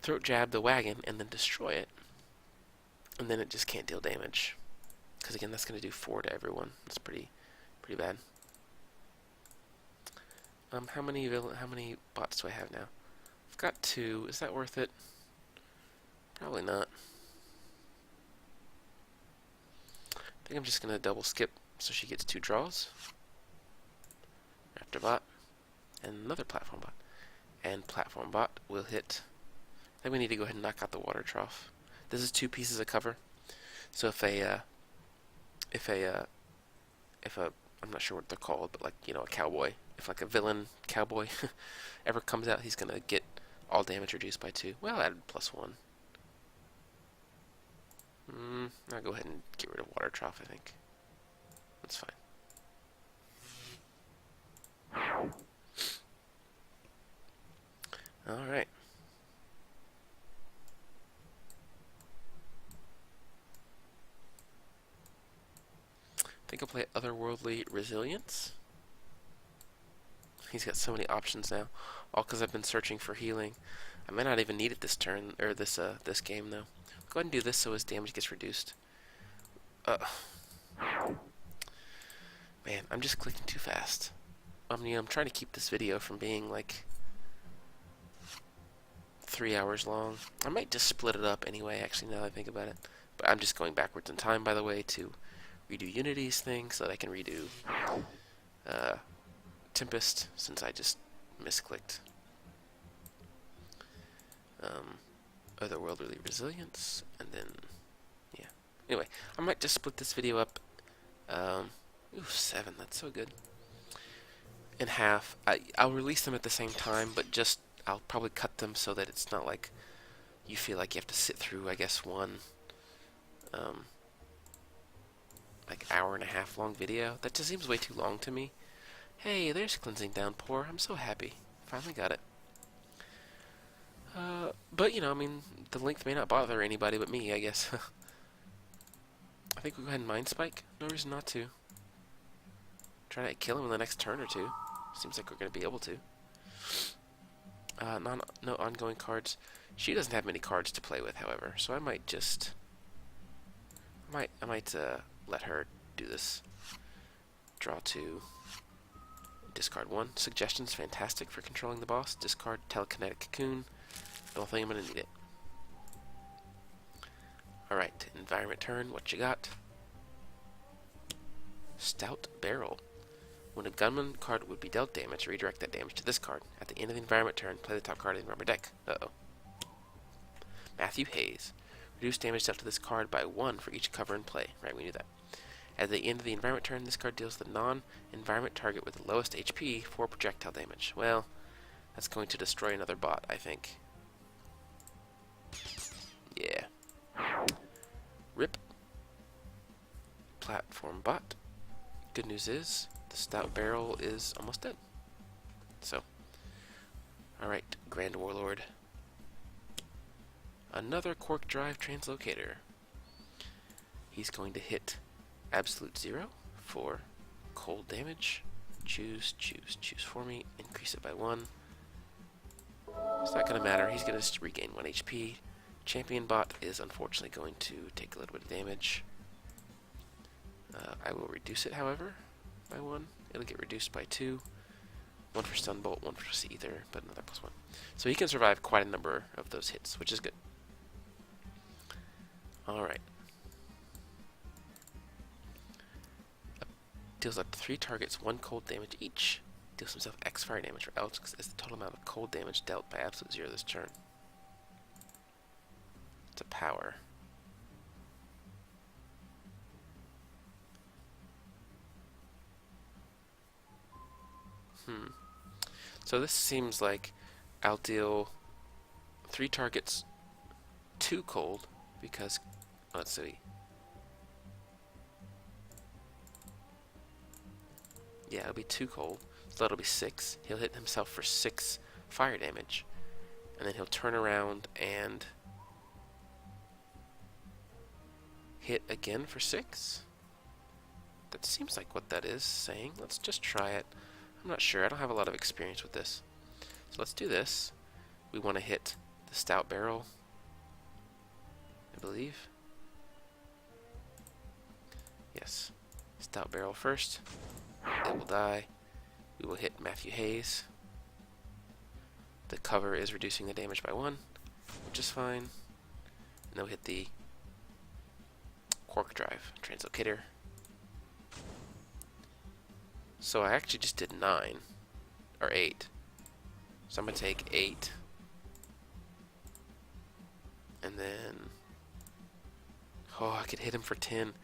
Throat jab the wagon and then destroy it, and then it just can't deal damage. Because again, that's going to do 4 to everyone. That's pretty bad. How many bots do I have now? I've got 2. Is that worth it? Probably not. I think I'm just going to double skip so she gets 2 draws. Raptor bot and another platform bot. And platform bot will hit. I think we need to go ahead and knock out the water trough. This is 2 pieces of cover. So if a I'm not sure what they're called, but like, you know, a cowboy. If like a villain cowboy ever comes out, he's gonna get all damage reduced by 2. Well, add +1. I'll go ahead and get rid of water trough, I think. That's fine. Alright. I think I'll play Otherworldly Resilience. He's got so many options now, all because I've been searching for healing. I may not even need it this turn, or this game though. Go ahead and do this so his damage gets reduced. Man, I'm just clicking too fast. I mean, I'm trying to keep this video from being like 3 hours long. I might just split it up anyway, actually, now that I think about it. But I'm just going backwards in time, by the way, to redo Unity's thing so that I can redo Tempest, since I just misclicked. Otherworldly resilience, and then, yeah. Anyway, I might just split this video up, ooh, 7, that's so good, in half. I'll release them at the same time, but just, I'll probably cut them so that it's not like you feel like you have to sit through, I guess, one, like, hour-and-a-half long video. That just seems way too long to me. Hey, there's Cleansing Downpour. I'm so happy. Finally got it. But, you know, I mean, the length may not bother anybody but me, I guess. I think we'll go ahead and Mind Spike. No reason not to. Try to kill him in the next turn or two. Seems like we're going to be able to. No ongoing cards. She doesn't have many cards to play with, however, so I might just... I might let her do this. Draw 2. Discard 1. Suggestion's fantastic for controlling the boss. Discard Telekinetic Cocoon. Don't think I'm going to need it. Alright, environment turn. What you got? Stout Barrel. When a gunman card would be dealt damage, redirect that damage to this card. At the end of the environment turn, play the top card of the environment deck. Uh-oh. Matthew Hayes. Reduce damage dealt to this card by 1 for each cover in play. Right, we knew that. At the end of the environment turn, this card deals the non-environment target with the lowest HP 4 projectile damage. Well, that's going to destroy another bot, I think. Yeah. RIP. Platform bot. Good news is, the Stout Barrel is almost dead. So, alright, Grand Warlord. Another Quark Drive Translocator. He's going to hit Absolute 0 for cold damage. Choose for me. Increase it by 1. It's not going to matter. He's going to regain 1 HP. Champion bot is unfortunately going to take a little bit of damage. I will reduce it, however, by 1. It'll get reduced by 2. 1 for Stun Bolt, 1 for Seether, but another +1. So he can survive quite a number of those hits, which is good. Alright. Deals up to 3 targets 1 cold damage each. Deals himself X fire damage, or else is the total amount of cold damage dealt by Absolute 0 this turn. It's a power. So this seems like I'll deal 3 targets 2 cold, because, let's see. Yeah, it'll be 2 cold, so that'll be 6. He'll hit himself for 6 fire damage, and then he'll turn around and hit again for 6? That seems like what that is saying. Let's just try it. I'm not sure. I don't have a lot of experience with this. So let's do this. We want to hit the Stout Barrel, I believe. Yes. Stout Barrel first. It will die. We will hit Matthew Hayes. The cover is reducing the damage by 1, which is fine. And then we'll hit the Quark Drive Translocator. So I actually just did 9, or 8. So I'm going to take 8. And then, oh, I could hit him for 10.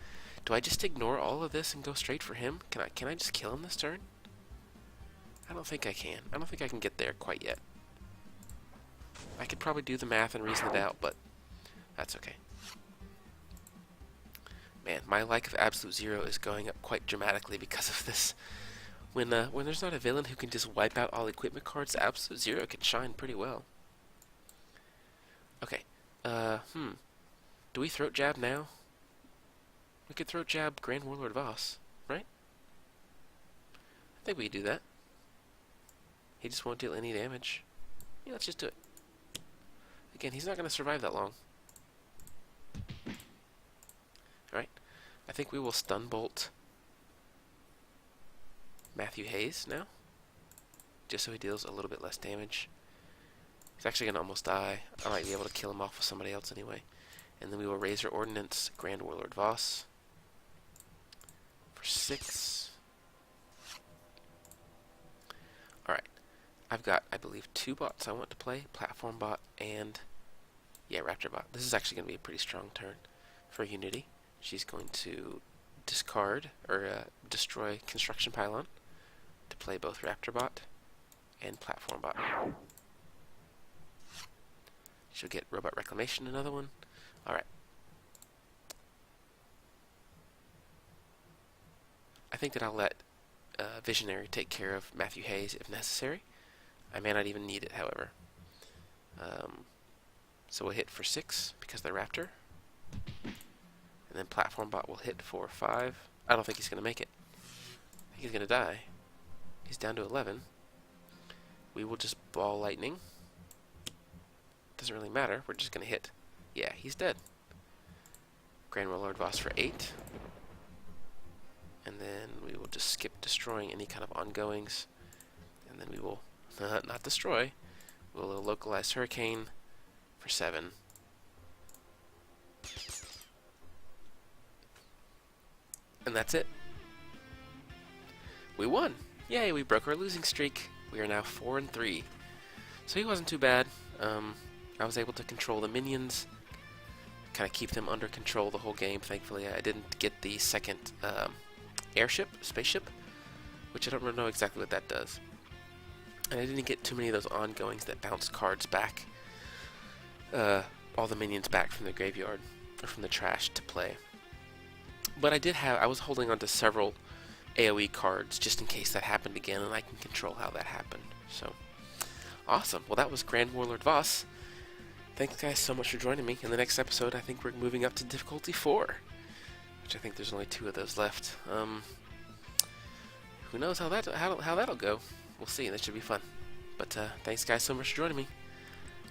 Do I just ignore all of this and go straight for him? Can I just kill him this turn? I don't think I can. I don't think I can get there quite yet. I could probably do the math and reason it out, but that's okay. Man, my like of Absolute 0 is going up quite dramatically because of this. When there's not a villain who can just wipe out all equipment cards, Absolute 0 can shine pretty well. Okay. Do we throat jab now? We could throat jab Grand Warlord Voss, right? I think we could do that. He just won't deal any damage. Yeah, let's just do it. Again, he's not going to survive that long. Alright. I think we will Stun Bolt Matthew Hayes now, just so he deals a little bit less damage. He's actually going to almost die. I might be able to kill him off with somebody else anyway. And then we will Razor Ordnance Grand Warlord Voss for 6. Alright. I've got, I believe, 2 bots I want to play, Platform Bot and, yeah, Raptor Bot. This is actually going to be a pretty strong turn for Unity. She's going to discard, or destroy Construction Pylon to play both Raptor Bot and Platform Bot. She'll get Robot Reclamation, another one. Alright. I think that I'll let Visionary take care of Matthew Hayes if necessary. I may not even need it, however. So we'll hit for 6 because they're Raptor. And then Platform Bot will hit for 5. I don't think he's going to make it. I think he's going to die. He's down to 11. We will just Ball Lightning. Doesn't really matter. We're just going to hit. Yeah, he's dead. Grand Warlord Voss for 8. And then we will just skip destroying any kind of ongoings. And then we will not destroy. We'll localize Hurricane for 7. And that's it. We won! Yay, we broke our losing streak. We are now 4-3. So he wasn't too bad. I was able to control the minions, kind of keep them under control the whole game. Thankfully, I didn't get the second spaceship, which I don't really know exactly what that does. And I didn't get too many of those ongoings that bounce cards back, all the minions back from the graveyard, or from the trash to play. But I was holding on to several AoE cards just in case that happened again, and I can control how that happened. So, awesome. Well, that was Grand Warlord Voss. Thanks, guys, so much for joining me. In the next episode, I think we're moving up to difficulty 4, which I think there's only 2 of those left. Who knows how that'll go? We'll see. That should be fun. But thanks, guys, so much for joining me.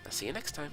I'll see you next time.